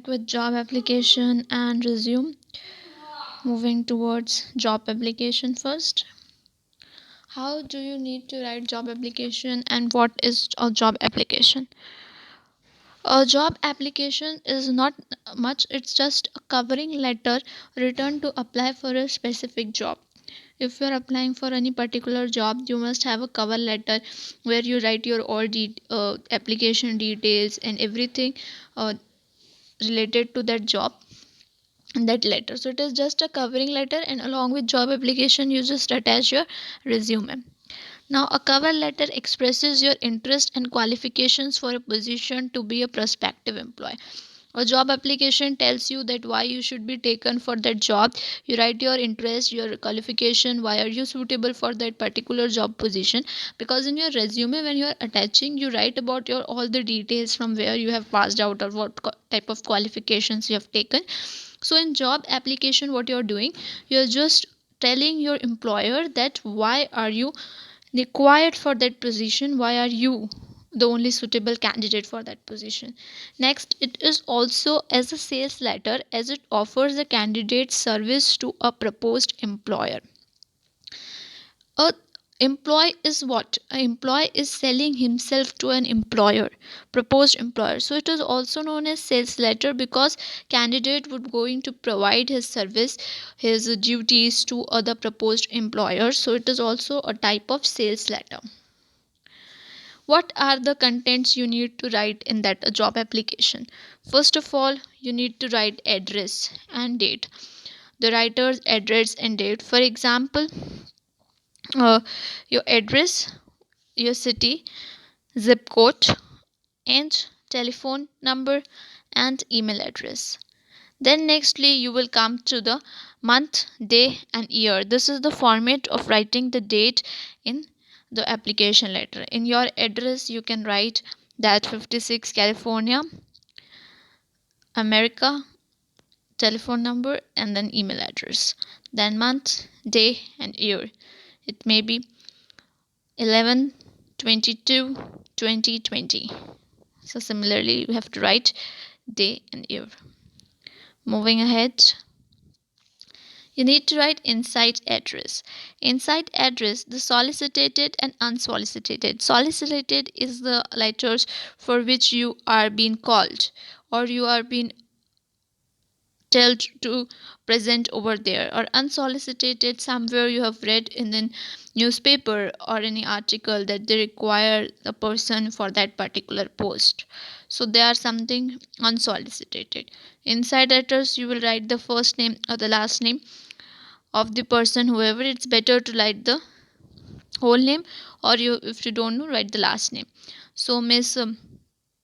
With job application and resume. Moving towards job application first. How do you need to write job application and what is a job application? A job application is not much, it's just a covering letter written to apply for a specific job. If you're applying for any particular job, you must have a cover letter where you write your application details and everything uh, related to that job in that letter. So it is just a covering letter, and along with job application you just attach your resume. Now a cover letter expresses your interest and qualifications for a position to be a prospective employee. A job application tells you that why you should be taken for that job. You write your interest, your qualification, why are you suitable for that particular job position. Because in your resume, when you are attaching, you write about your all the details from where you have passed out or what type of qualifications you have taken. So in job application, what you're doing, you're just telling your employer that why are you required for that position, why are you the only suitable candidate for that position. Next, it is also as a sales letter as it offers a candidate service to a proposed employer. A employee is what? An employee is selling himself to an employer, proposed employer. So it is also known as sales letter because candidate would going to provide his service, his duties to other proposed employer. So it is also a type of sales letter. What are the contents you need to write in that job application? First of all, you need to write address and date, the writer's address and date. For example, uh, your address, your city, zip code, and telephone number and email address. Then nextly you will come to the month, day and year. This is the format of writing the date in the application letter. In your address you can write that 56 California, America, telephone number and then email address. Then month, day and year. It may be 11/22/2020. So similarly you have to write day and year. Moving ahead, you need to write inside address. Inside address, the solicited and unsolicited. Solicited is the letters for which you are being called or you are being told to present over there, or unsolicited somewhere you have read in the newspaper or any article that they require a person for that particular post. So they are something unsolicited. Inside letters you will write the first name or the last name of the person, whoever. It's better to write the whole name, or you, if you don't know, write the last name. So Miss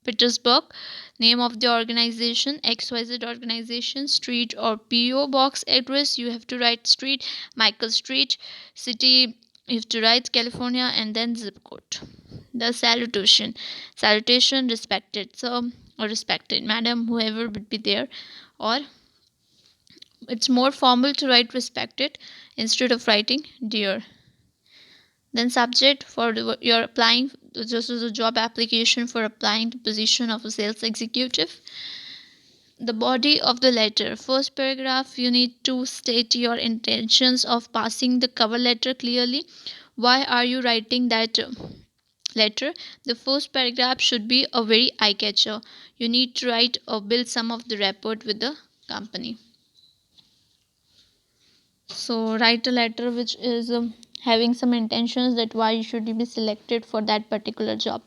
Petersburg, name of the organization, XYZ organization, street or PO box address, you have to write street, Michael Street, city, you have to write California, and then zip code. The salutation, respected sir or respected madam, whoever would be there, or it's more formal to write respected instead of writing dear. Then subject for you're applying, this is a job application for applying the position of a sales executive. The body of the letter, first paragraph, you need to state your intentions of passing the cover letter clearly. Why are you writing that letter? The first paragraph should be a very eye catcher. You need to write or build some of the rapport with the company. So write a letter which is having some intentions that why you should be selected for that particular job.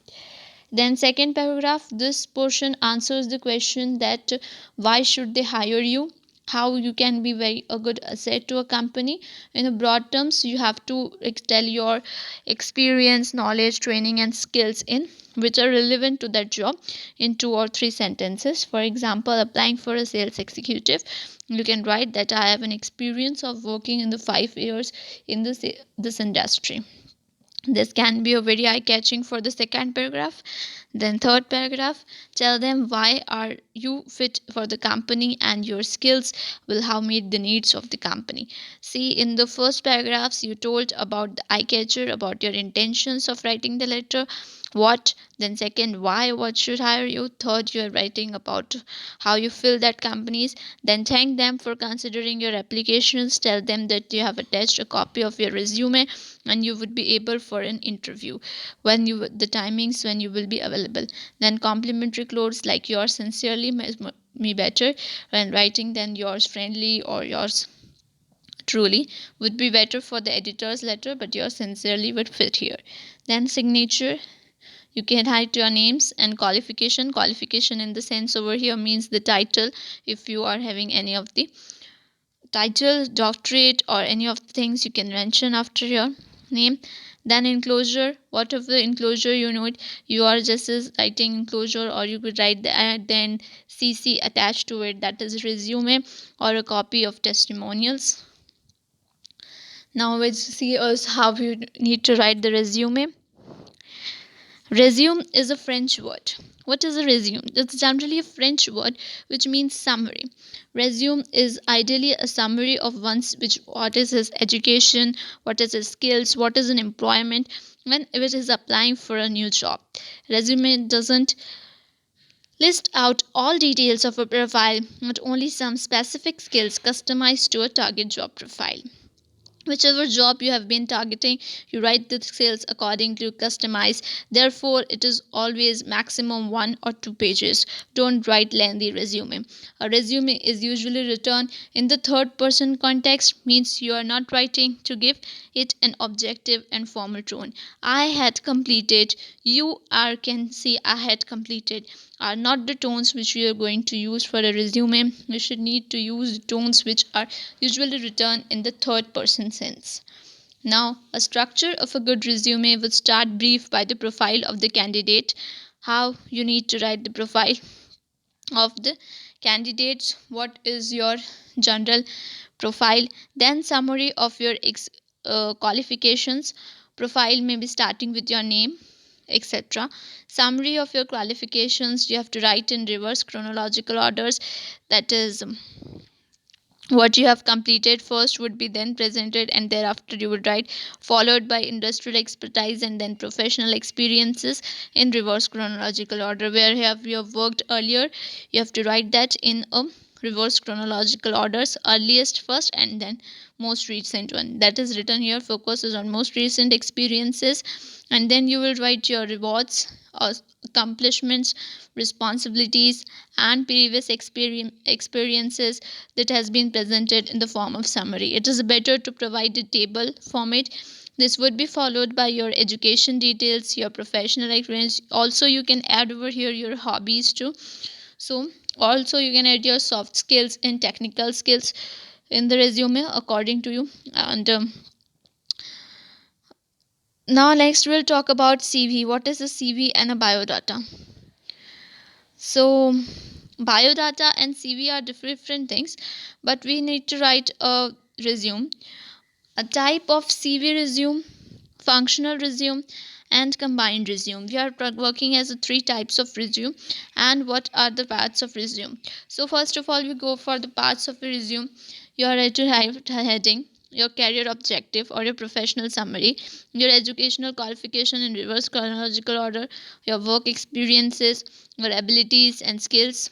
Then second paragraph, this portion answers the question that why should they hire you, how you can be very a good asset to a company. In a broad terms, you have to tell your experience, knowledge, training and skills in which are relevant to that job in 2 or 3 sentences. For example, applying for a sales executive, you can write that I have an experience of working in the 5 years in this industry. This can be a very eye catching for the second paragraph. Then third paragraph, tell them why are you fit for the company and your skills will have meet the needs of the company. See, in the first paragraphs you told about the eye catcher, about your intentions of writing the letter, what, then second why what should hire you, third you're writing about how you feel that companies, then thank them for considering your applications, tell them that you have attached a copy of your resume and you would be able for an interview, when you the timings when you will be available, then complimentary clothes like yours sincerely me better when writing than yours friendly or yours truly would be better for the editor's letter, but yours sincerely would fit here. Then signature, you can write your names and qualification in the sense over here means the title, if you are having any of the title doctorate or any of the things you can mention after your name. Then enclosure, whatever enclosure you know it, you are just as writing enclosure, or you could write the then cc attached to it, that is resume or a copy of testimonials. Now let's see us how you need to write the resume. Resume is a French word. What is a resume? It's generally a French word which means summary. Resume is ideally a summary of one's which what is his education, what is his skills, what is an employment when it is applying for a new job. Resume doesn't list out all details of a profile, but only some specific skills customized to a target job profile. Whichever job you have been targeting, you write the skills according to customize. Therefore it is always maximum 1 or 2 pages. Don't write lengthy resume. A resume is usually written in the third person context, means you are not writing to give it an objective and formal tone. I had completed, you are can see I had completed are not the tones which we are going to use for a resume. We should need to use tones which are usually written in the third person sense. Now, a structure of a good resume would start brief by the profile of the candidate. How you need to write the profile of the candidates, what is your general profile, then summary of your qualifications. Profile may be starting with your name, etc. Summary of your qualifications you have to write in reverse chronological orders, that is what you have completed first would be then presented and thereafter you would write, followed by industrial expertise and then professional experiences in reverse chronological order. Where have you have worked earlier, you have to write that in a reverse chronological orders, earliest first and then most recent one, that is written here focuses on most recent experiences. And then you will write your rewards or accomplishments, responsibilities and previous experiences that has been presented in the form of summary. It is better to provide a table format. This would be followed by your education details, your professional experience. Also you can add over here your hobbies too. So also you can add your soft skills and technical skills in the resume according to you. And now next we'll talk about CV. What is a CV and a biodata? So biodata and CV are different things, but we need to write a resume. A type of CV resume, functional resume and combined resume. We are working as a 3 types of resume. And what are the parts of resume? So first of all we go for the parts of a resume. You are ready to write heading, your career objective or your professional summary, your educational qualification in reverse chronological order, your work experiences, your abilities and skills,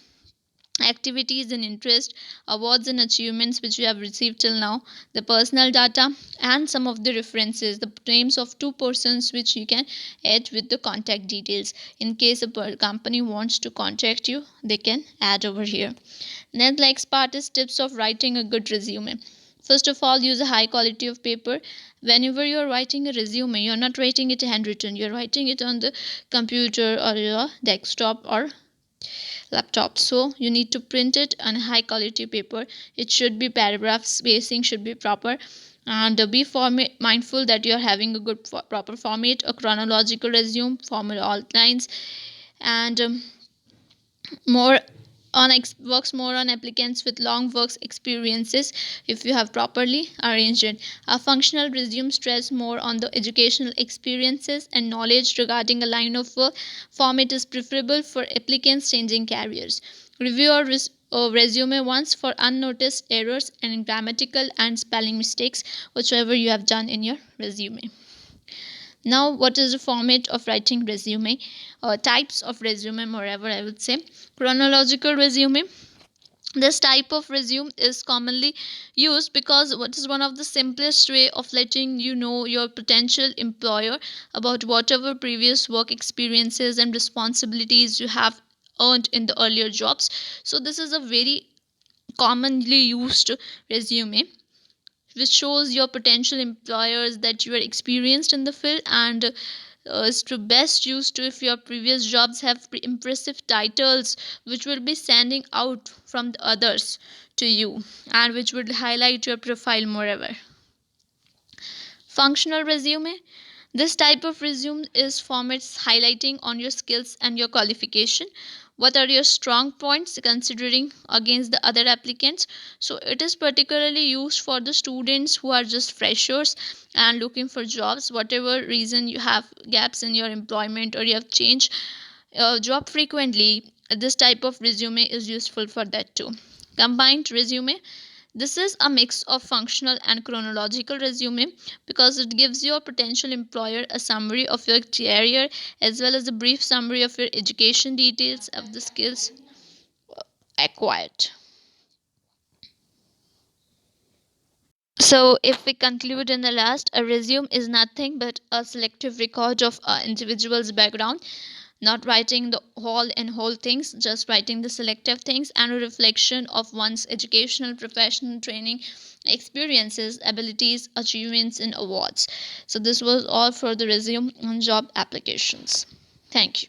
activities and interest, awards and achievements which you have received till now, the personal data, and some of the references, the names of 2 persons which you can add with the contact details. In case a company wants to contact you, they can add over here. Next part is tips of writing a good resume. First of all, use a high quality of paper. Whenever you're writing a resume, you're not writing it handwritten, you're writing it on the computer or your desktop or laptop, so you need to print it on high quality paper. It should be paragraph spacing should be proper, and be mindful that you are having a good proper format, a chronological resume, formal outlines, and more on works more on applicants with long works experiences if you have properly arranged it. A functional resume stress more on the educational experiences and knowledge regarding a line of work. Format is preferable for applicants changing careers. Review your resume once for unnoticed errors and grammatical and spelling mistakes whichever you have done in your resume. Now, what is the format of writing resume? Types of resume, moreover, I would say. Chronological resume. This type of resume is commonly used because what is one of the simplest way of letting you know your potential employer about whatever previous work experiences and responsibilities you have earned in the earlier jobs. So this is a very commonly used resume which shows your potential employers that you are experienced in the field, and is to best used to if your previous jobs have impressive titles which will be standing out from the others to you and which would highlight your profile moreover. Functional resume. This type of resume is formats highlighting on your skills and your qualification. What are your strong points considering against the other applicants? So it is particularly used for the students who are just freshers and looking for jobs. Whatever reason you have gaps in your employment or you have changed job frequently, this type of resume is useful for that too. Combined resume. This is a mix of functional and chronological resume because it gives your potential employer a summary of your career as well as a brief summary of your education details of the skills acquired. So, if we conclude in the last, a resume is nothing but a selective record of an individual's background, not writing the whole things, just writing the selective things, and a reflection of one's educational, professional training, experiences, abilities, achievements, and awards. So, this was all for the resume on job applications. Thank you.